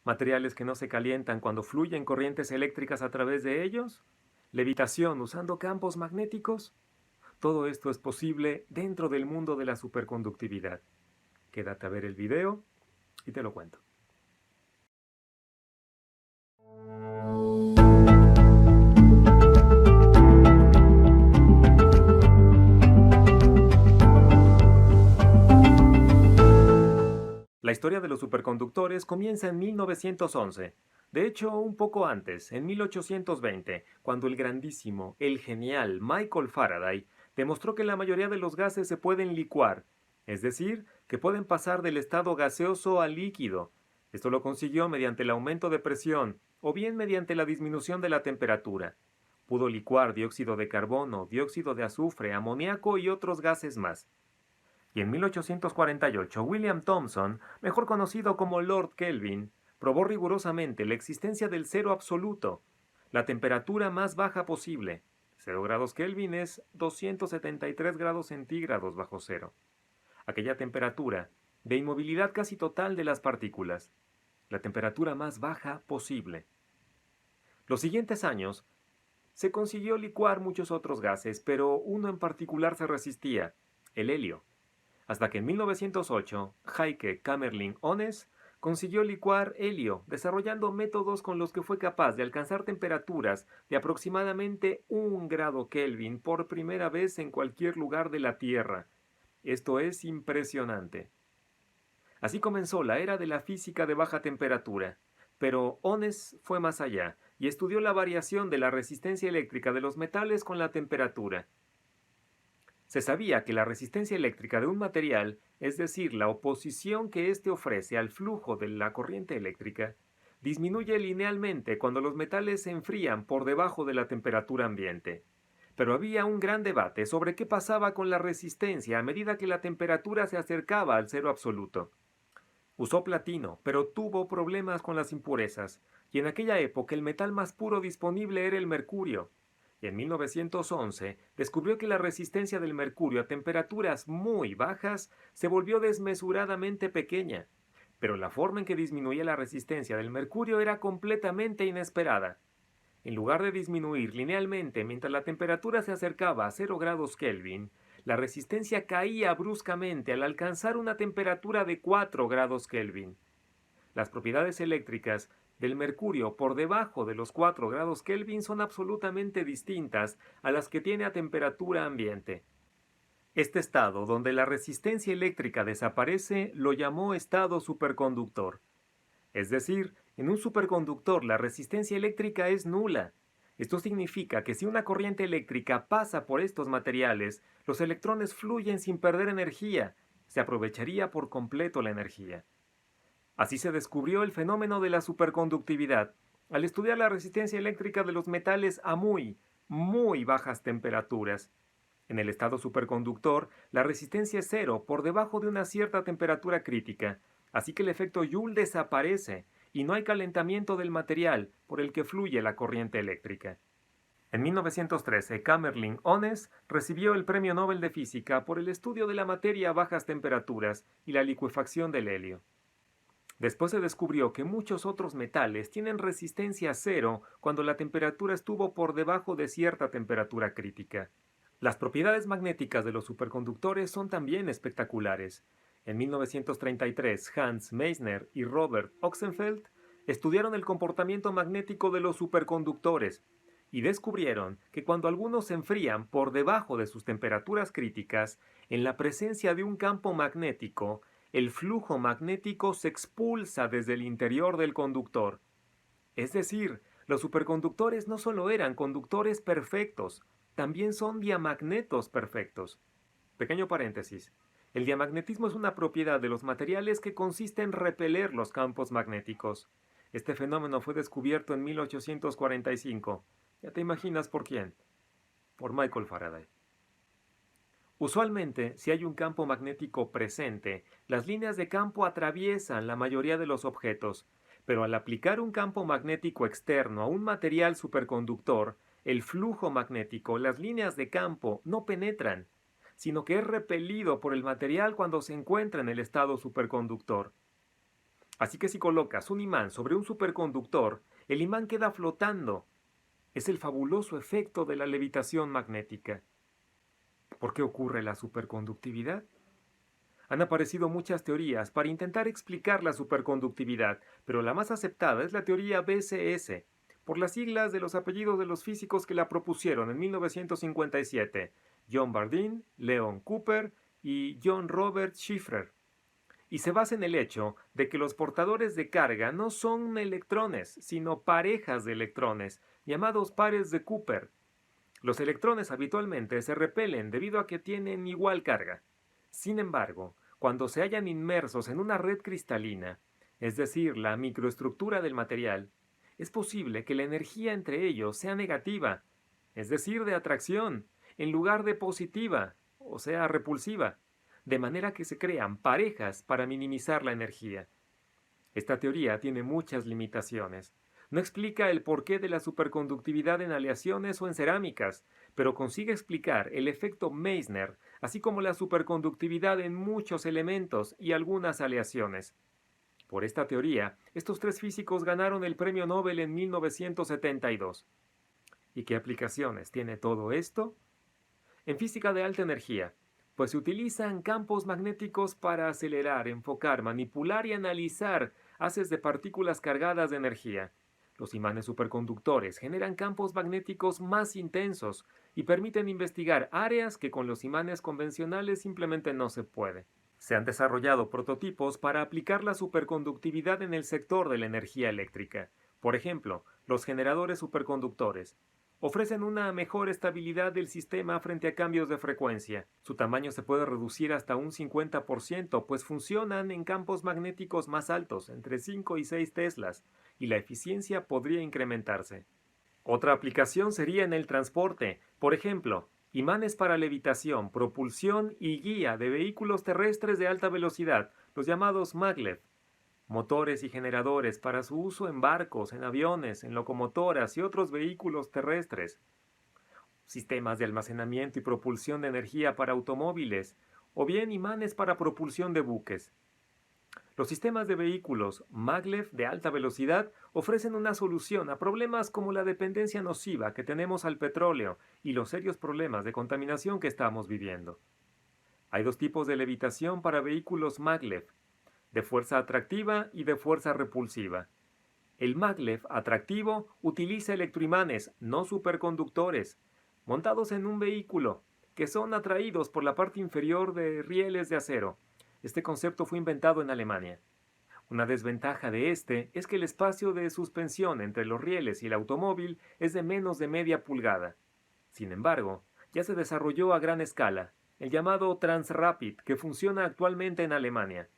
¿Materiales que no se calientan cuando fluyen corrientes eléctricas a través de ellos? ¿Levitación usando campos magnéticos? Todo esto es posible dentro del mundo de la superconductividad. Quédate a ver el video y te lo cuento. La historia de los superconductores comienza en 1911. De hecho, un poco antes, en 1820, cuando el grandísimo, el genial Michael Faraday demostró que la mayoría de los gases se pueden licuar, es decir, que pueden pasar del estado gaseoso al líquido. Esto lo consiguió mediante el aumento de presión o bien mediante la disminución de la temperatura. Pudo licuar dióxido de carbono, dióxido de azufre, amoníaco y otros gases más. Y en 1848, William Thomson, mejor conocido como Lord Kelvin, probó rigurosamente la existencia del cero absoluto, la temperatura más baja posible. 0 grados Kelvin es 273 grados centígrados bajo cero. Aquella temperatura, de inmovilidad casi total de las partículas, la temperatura más baja posible. Los siguientes años, se consiguió licuar muchos otros gases, pero uno en particular se resistía, el helio. Hasta que en 1908, Heike Kamerlingh Onnes consiguió licuar helio, desarrollando métodos con los que fue capaz de alcanzar temperaturas de aproximadamente 1 grado Kelvin por primera vez en cualquier lugar de la Tierra. Esto es impresionante. Así comenzó la era de la física de baja temperatura. Pero Onnes fue más allá y estudió la variación de la resistencia eléctrica de los metales con la temperatura. Se sabía que la resistencia eléctrica de un material, es decir, la oposición que éste ofrece al flujo de la corriente eléctrica, disminuye linealmente cuando los metales se enfrían por debajo de la temperatura ambiente. Pero había un gran debate sobre qué pasaba con la resistencia a medida que la temperatura se acercaba al cero absoluto. Usó platino, pero tuvo problemas con las impurezas, y en aquella época el metal más puro disponible era el mercurio. Y en 1911 descubrió que la resistencia del mercurio a temperaturas muy bajas se volvió desmesuradamente pequeña, pero la forma en que disminuía la resistencia del mercurio era completamente inesperada. En lugar de disminuir linealmente mientras la temperatura se acercaba a 0 grados Kelvin, la resistencia caía bruscamente al alcanzar una temperatura de 4 grados Kelvin. Las propiedades eléctricas del mercurio por debajo de los 4 grados Kelvin son absolutamente distintas a las que tiene a temperatura ambiente. Este estado, donde la resistencia eléctrica desaparece, lo llamó estado superconductor. Es decir, en un superconductor la resistencia eléctrica es nula. Esto significa que si una corriente eléctrica pasa por estos materiales, los electrones fluyen sin perder energía. Se aprovecharía por completo la energía. Así se descubrió el fenómeno de la superconductividad, al estudiar la resistencia eléctrica de los metales a muy bajas temperaturas. En el estado superconductor, la resistencia es cero por debajo de una cierta temperatura crítica, así que el efecto Joule desaparece y no hay calentamiento del material por el que fluye la corriente eléctrica. En 1913, Kamerlingh Onnes recibió el Premio Nobel de Física por el estudio de la materia a bajas temperaturas y la licuefacción del helio. Después se descubrió que muchos otros metales tienen resistencia cero cuando la temperatura estuvo por debajo de cierta temperatura crítica. Las propiedades magnéticas de los superconductores son también espectaculares. En 1933, Hans Meissner y Robert Oxenfeld estudiaron el comportamiento magnético de los superconductores y descubrieron que cuando algunos se enfrían por debajo de sus temperaturas críticas, en la presencia de un campo magnético, el flujo magnético se expulsa desde el interior del conductor. Es decir, los superconductores no solo eran conductores perfectos, también son diamagnetos perfectos. Pequeño paréntesis. El diamagnetismo es una propiedad de los materiales que consiste en repeler los campos magnéticos. Este fenómeno fue descubierto en 1845. Ya te imaginas por quién. Por Michael Faraday. Usualmente, si hay un campo magnético presente, las líneas de campo atraviesan la mayoría de los objetos, pero al aplicar un campo magnético externo a un material superconductor, el flujo magnético, las líneas de campo, no penetran, sino que es repelido por el material cuando se encuentra en el estado superconductor. Así que si colocas un imán sobre un superconductor, el imán queda flotando. Es el fabuloso efecto de la levitación magnética. ¿Por qué ocurre la superconductividad? Han aparecido muchas teorías para intentar explicar la superconductividad, pero la más aceptada es la teoría BCS, por las siglas de los apellidos de los físicos que la propusieron en 1957, John Bardeen, Leon Cooper y John Robert Schiffer, y se basa en el hecho de que los portadores de carga no son electrones, sino parejas de electrones, llamados pares de Cooper. Los electrones habitualmente se repelen debido a que tienen igual carga. Sin embargo, cuando se hallan inmersos en una red cristalina, es decir, la microestructura del material, es posible que la energía entre ellos sea negativa, es decir, de atracción, en lugar de positiva, o sea, repulsiva, de manera que se crean parejas para minimizar la energía. Esta teoría tiene muchas limitaciones. No explica el porqué de la superconductividad en aleaciones o en cerámicas, pero consigue explicar el efecto Meissner, así como la superconductividad en muchos elementos y algunas aleaciones. Por esta teoría, estos tres físicos ganaron el premio Nobel en 1972. ¿Y qué aplicaciones tiene todo esto? En física de alta energía, pues se utilizan campos magnéticos para acelerar, enfocar, manipular y analizar haces de partículas cargadas de energía. Los imanes superconductores generan campos magnéticos más intensos y permiten investigar áreas que con los imanes convencionales simplemente no se puede. Se han desarrollado prototipos para aplicar la superconductividad en el sector de la energía eléctrica. Por ejemplo, los generadores superconductores ofrecen una mejor estabilidad del sistema frente a cambios de frecuencia. Su tamaño se puede reducir hasta un 50%, pues funcionan en campos magnéticos más altos, entre 5 y 6 teslas, y la eficiencia podría incrementarse. Otra aplicación sería en el transporte, por ejemplo, imanes para levitación, propulsión y guía de vehículos terrestres de alta velocidad, los llamados maglev, motores y generadores para su uso en barcos, en aviones, en locomotoras y otros vehículos terrestres, sistemas de almacenamiento y propulsión de energía para automóviles, o bien imanes para propulsión de buques. Los sistemas de vehículos maglev de alta velocidad ofrecen una solución a problemas como la dependencia nociva que tenemos al petróleo y los serios problemas de contaminación que estamos viviendo. Hay dos tipos de levitación para vehículos maglev, de fuerza atractiva y de fuerza repulsiva. El maglev atractivo utiliza electroimanes no superconductores, montados en un vehículo, que son atraídos por la parte inferior de rieles de acero. Este concepto fue inventado en Alemania. Una desventaja de este es que el espacio de suspensión entre los rieles y el automóvil es de menos de media pulgada. Sin embargo, ya se desarrolló a gran escala, el llamado Transrapid, que funciona actualmente en Alemania.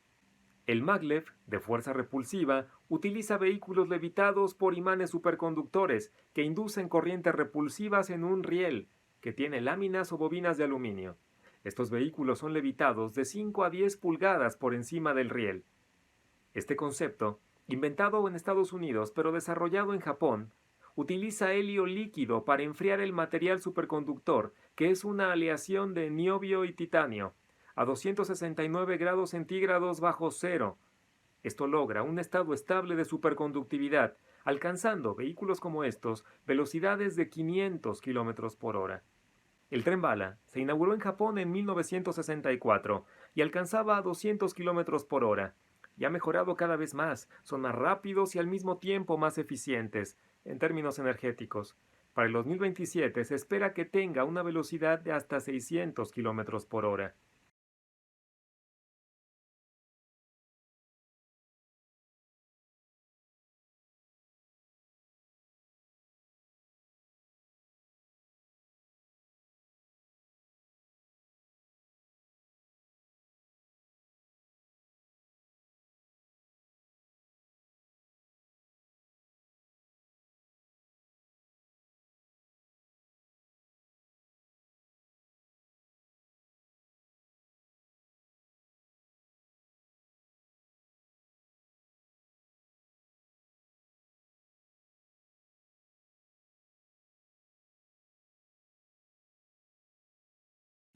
El maglev, de fuerza repulsiva, utiliza vehículos levitados por imanes superconductores que inducen corrientes repulsivas en un riel, que tiene láminas o bobinas de aluminio. Estos vehículos son levitados de 5 a 10 pulgadas por encima del riel. Este concepto, inventado en Estados Unidos pero desarrollado en Japón, utiliza helio líquido para enfriar el material superconductor, que es una aleación de niobio y titanio, a 269 grados centígrados bajo cero. Esto logra un estado estable de superconductividad, alcanzando vehículos como estos velocidades de 500 kilómetros por hora. El tren bala se inauguró en Japón en 1964 y alcanzaba 200 kilómetros por hora. Y ha mejorado cada vez más, son más rápidos y al mismo tiempo más eficientes, en términos energéticos. Para el 2027 se espera que tenga una velocidad de hasta 600 kilómetros por hora.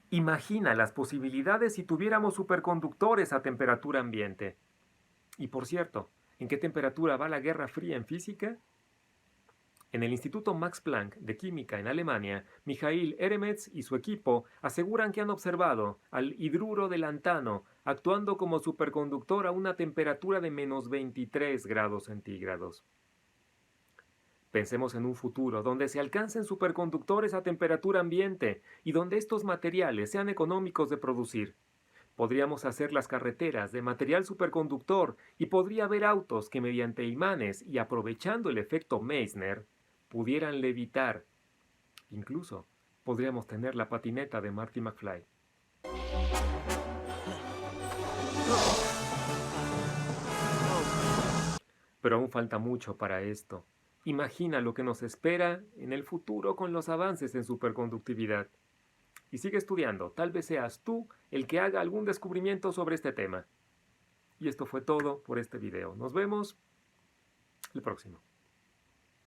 Imagina las posibilidades si tuviéramos superconductores a temperatura ambiente. Y por cierto, ¿En qué temperatura va la Guerra Fría en física? En el Instituto Max Planck de Química en Alemania, Mijail Eremets y su equipo aseguran que han observado al hidruro de lantano actuando como superconductor a una temperatura de -23 grados centígrados. Pensemos en un futuro donde se alcancen superconductores a temperatura ambiente y donde estos materiales sean económicos de producir. Podríamos hacer las carreteras de material superconductor y podría haber autos que mediante imanes y aprovechando el efecto Meissner pudieran levitar. Incluso podríamos tener la patineta de Marty McFly. Pero aún falta mucho para esto. Imagina lo que nos espera en el futuro con los avances en superconductividad. Y sigue estudiando, tal vez seas tú el que haga algún descubrimiento sobre este tema. Y esto fue todo por este video. Nos vemos el próximo.